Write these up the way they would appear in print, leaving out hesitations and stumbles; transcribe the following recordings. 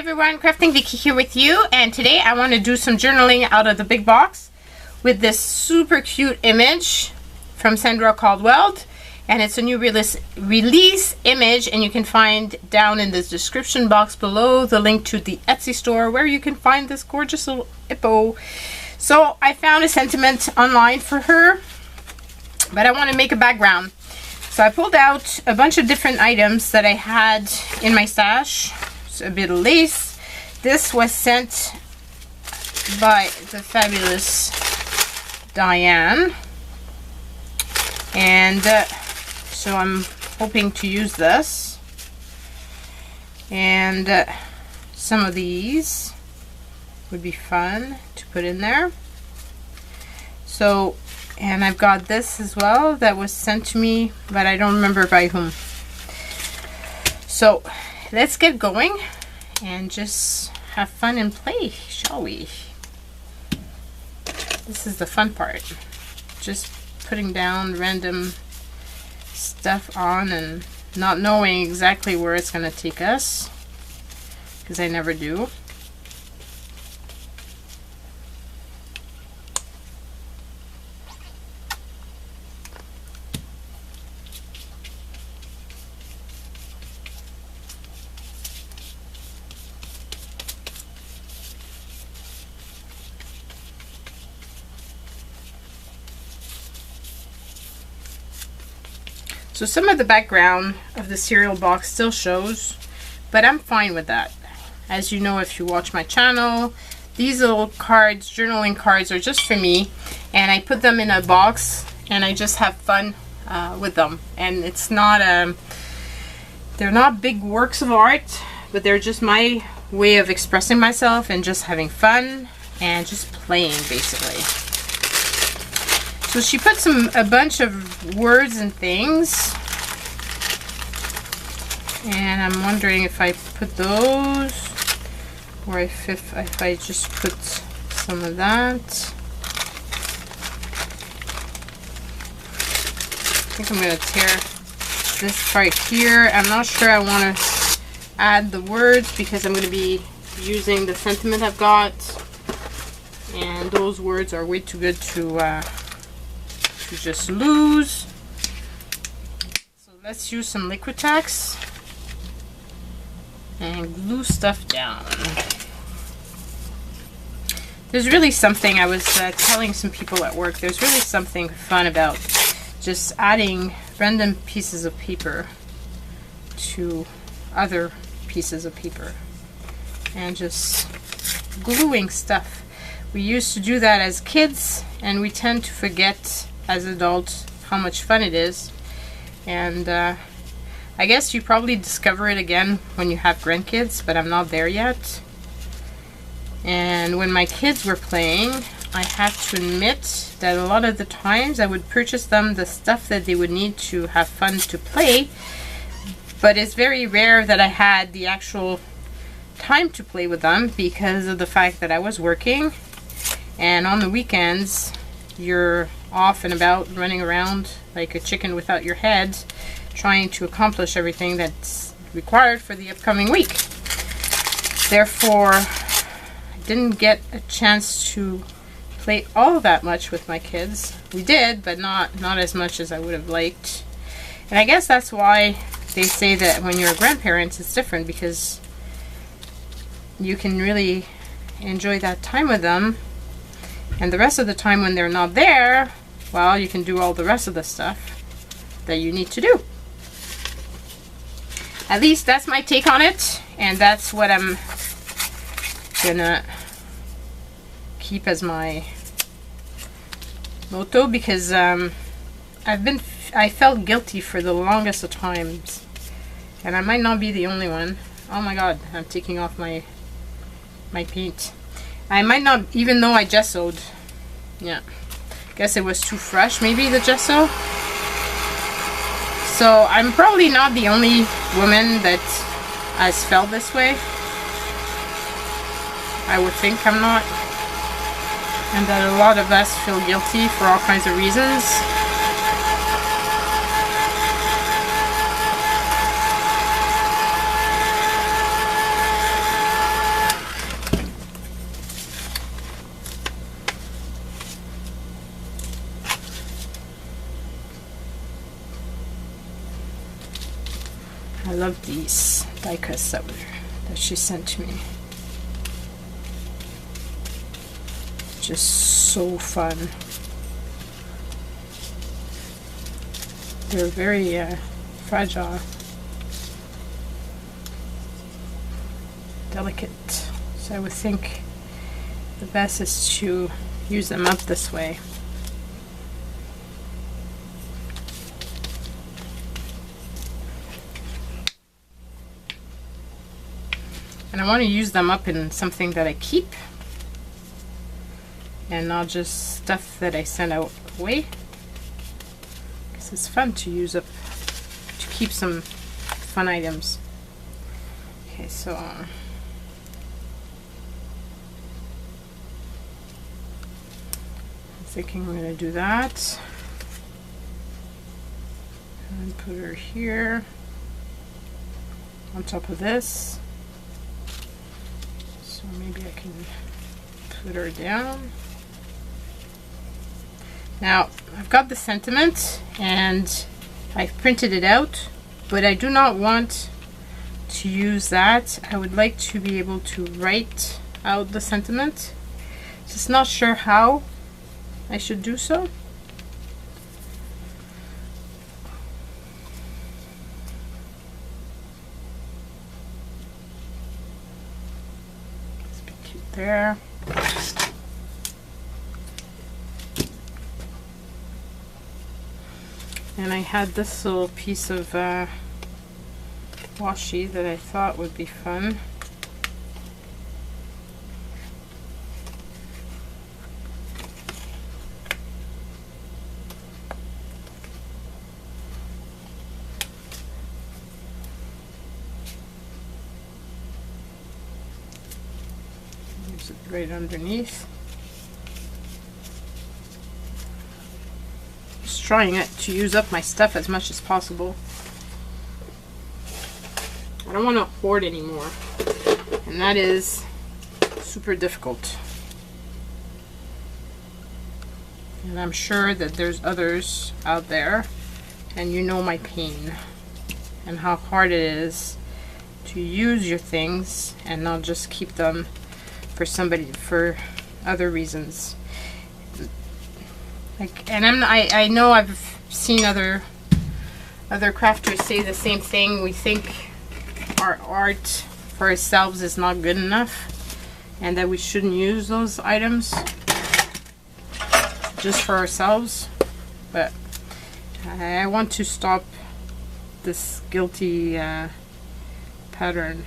everyone, Crafting Vicky here with you, and today I want to do some journaling out of the big box with this super cute image from Sandra Caldwell, and it's a new release image, and you can find down in the description box below the link to the Etsy store where you can find this gorgeous little hippo. So I found a sentiment online for her, but I want to make a background. So I pulled out a bunch of different items that I had in my stash. A bit of lace. This was sent by the fabulous Diane, and so I'm hoping to use this, and some of these would be fun to put in there. So, and I've got this as well that was sent to me, but I don't remember by whom. So let's get going and just have fun and play, shall we? This is the fun part. Just putting down random stuff on and not knowing exactly where it's going to take us, because I never do. So some of the background of the cereal box still shows, but I'm fine with that. As you know, if you watch my channel, these little cards, journaling cards, are just for me, and I put them in a box and I just have fun with them. And it's not they're not big works of art, but they're just my way of expressing myself and just having fun and just playing, basically. So she put a bunch of words and things, and I'm wondering if I put those, or if I just put some of that. I think I'm going to tear this part here. I'm not sure I want to add the words because I'm going to be using the sentiment I've got, and those words are way too good to just lose. So let's use some Liquitex and glue stuff down. There's really something, I was telling some people at work, there's really something fun about just adding random pieces of paper to other pieces of paper and just gluing stuff. We used to do that as kids, and we tend to forget as adults how much fun it is, and I guess you probably discover it again when you have grandkids, but I'm not there yet. And when my kids were playing, I have to admit that a lot of the times I would purchase them the stuff that they would need to have fun to play, but it's very rare that I had the actual time to play with them because of the fact that I was working, and on the weekends you're off and about running around like a chicken without your head, trying to accomplish everything that's required for the upcoming week. Therefore, I didn't get a chance to play all that much with my kids. We did, but not as much as I would have liked. And I guess that's why they say that when you're a grandparent, it's different, because you can really enjoy that time with them. And the rest of the time when they're not there, well, you can do all the rest of the stuff that you need to do. At least that's my take on it, and that's what I'm gonna keep as my motto, because I felt guilty for the longest of times, and I might not be the only one. Oh my god, I'm taking off my paint. I might not, even though I gessoed. Yeah, guess it was too fresh, maybe, the gesso. So I'm probably not the only woman that has felt this way. I would think I'm not. And that a lot of us feel guilty for all kinds of reasons. I love these die cuts that she sent to me. Just so fun. They're very fragile, delicate. So I would think the best is to use them up this way. And I want to use them up in something that I keep and not just stuff that I send out away. Because it's fun to use up, to keep some fun items. Okay, so I'm thinking I'm going to do that. And put her here on top of this. So maybe I can put her down. Now, I've got the sentiment and I've printed it out, but I do not want to use that. I would like to be able to write out the sentiment. Just not sure how I should do so. Let's be cute there. And I had this little piece of washi that I thought would be fun. Use it right underneath. Trying it to use up my stuff as much as possible. I don't want to hoard anymore, and that is super difficult. And I'm sure that there's others out there, and you know my pain and how hard it is to use your things and not just keep them for other reasons. Like, and I know I've seen other crafters say the same thing. We think our art for ourselves is not good enough, and that we shouldn't use those items just for ourselves. But I want to stop this guilty pattern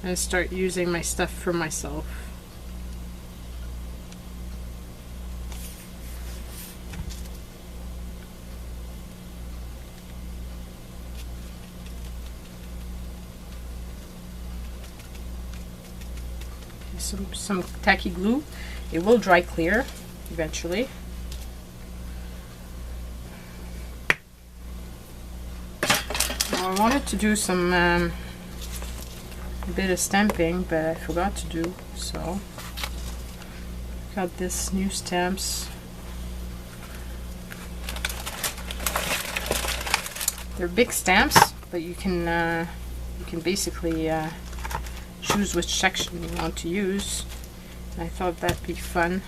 and start using my stuff for myself. Some tacky glue. It will dry clear eventually. Now I wanted to do some a bit of stamping, but I forgot to do so. Got this new stamps. They're big stamps, but you can basically choose which section you want to use. And I thought that'd be fun.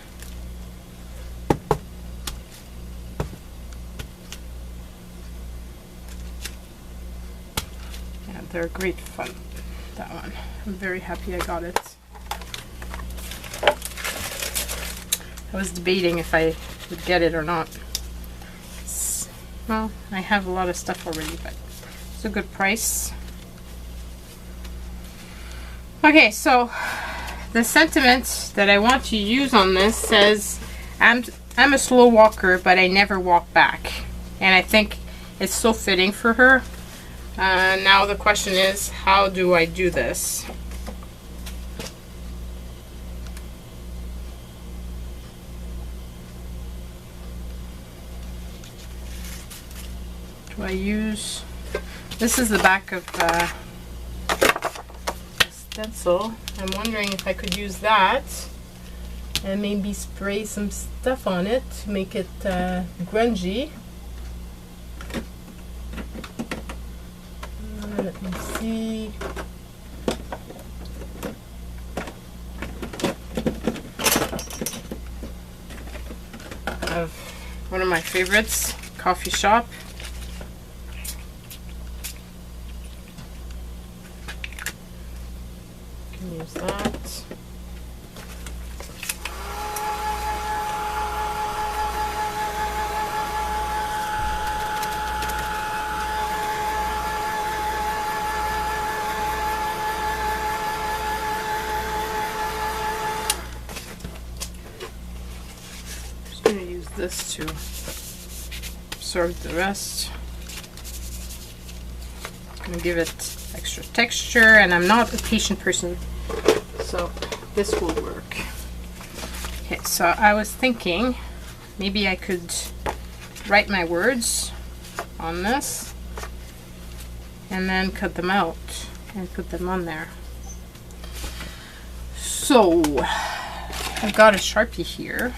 Yeah, they're great fun, that one. I'm very happy I got it. I was debating if I would get it or not. Well, I have a lot of stuff already, but it's a good price. Okay, so the sentiment that I want to use on this says, I'm a slow walker, but I never walk back. And I think it's so fitting for her. Now the question is, how do I do this? Do I use, this is the back of stencil. I'm wondering if I could use that and maybe spray some stuff on it to make it grungy. Let's see. Of one of my favorites, coffee shop. Can use that. This to absorb the rest. I'm going to give it extra texture, and I'm not a patient person, so this will work. Okay, so I was thinking maybe I could write my words on this and then cut them out and put them on there. So I've got a Sharpie here.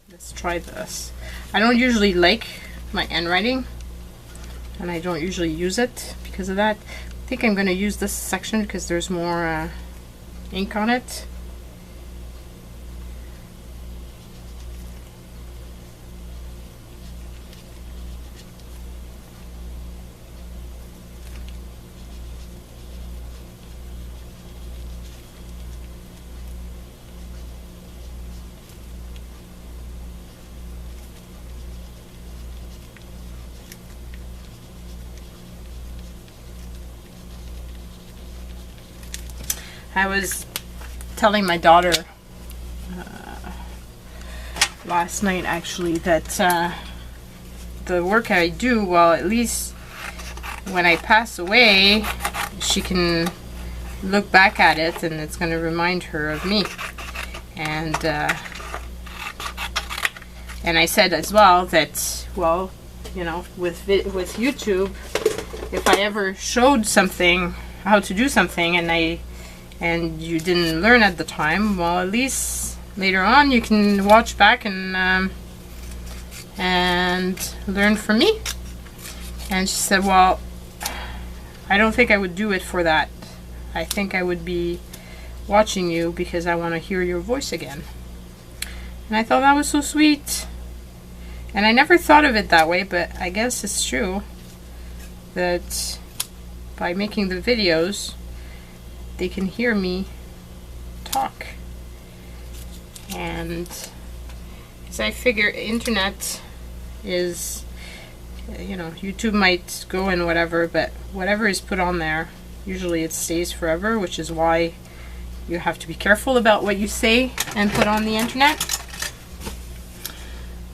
Let's try this. I don't usually like my handwriting, and I don't usually use it because of that. I think I'm going to use this section because there's more ink on it. I was telling my daughter last night actually that the work I do, well, at least when I pass away, she can look back at it and it's going to remind her of me. And I said as well that, well, you know, with YouTube, if I ever showed something, how to do something, and you didn't learn at the time, well, at least later on you can watch back and learn from me. And she said, well, I don't think I would do it for that. I think I would be watching you because I want to hear your voice again. And I thought that was so sweet. And I never thought of it that way, but I guess it's true that by making the videos, they can hear me talk. And as I figure, internet is, you know, YouTube might go and whatever, but whatever is put on there, usually it stays forever, which is why you have to be careful about what you say and put on the internet.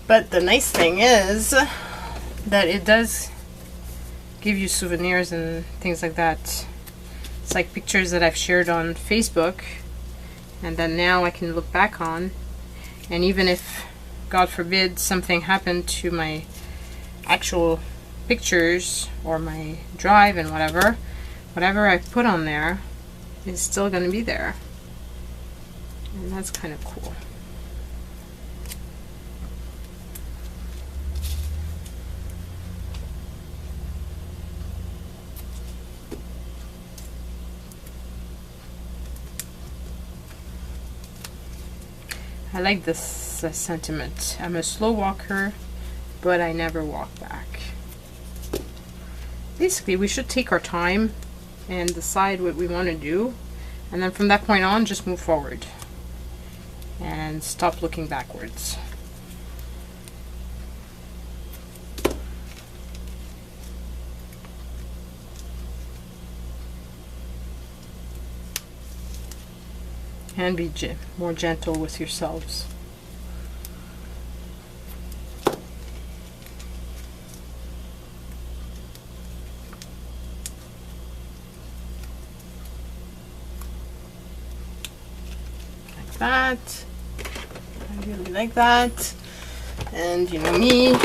But the nice thing is that it does give you souvenirs and things like that. It's like pictures that I've shared on Facebook, and then now I can look back on, and even if, God forbid, something happened to my actual pictures or my drive and whatever I put on there is still going to be there. And that's kind of cool. I like this sentiment. I'm a slow walker, but I never walk back. Basically, we should take our time and decide what we want to do, and then from that point on, just move forward and stop looking backwards. And be more gentle with yourselves. Like that. I really like that. And you know me, I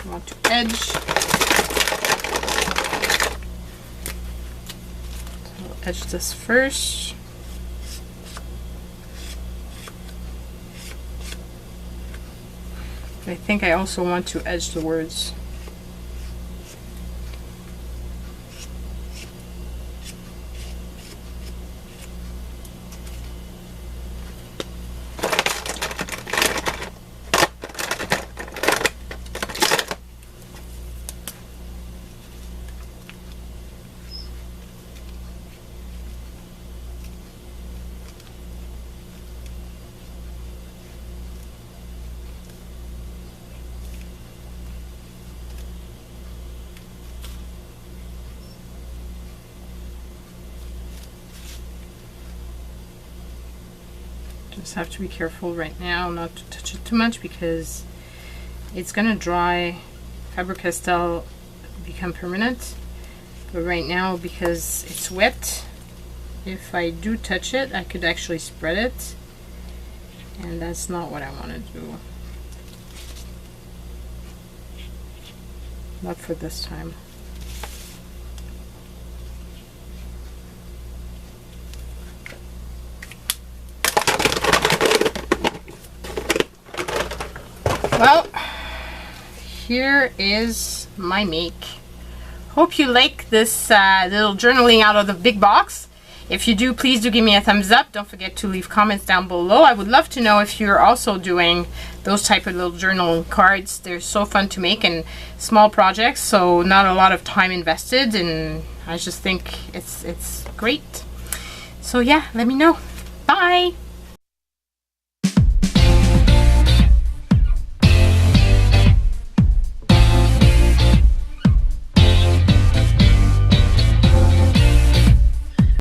want to edge. So I'll edge this first. I think I also want to edge the words. Just have to be careful right now not to touch it too much because it's gonna dry. Faber-Castell become permanent, but right now because it's wet, if I do touch it I could actually spread it, and that's not what I want to do. Not for this time. Well, here is my make. Hope you like this little journaling out of the big box. If you do, please do give me a thumbs up. Don't forget to leave comments down below. I would love to know if you're also doing those type of little journal cards. They're so fun to make and small projects, so not a lot of time invested, and I just think it's great. So yeah, let me know. Bye!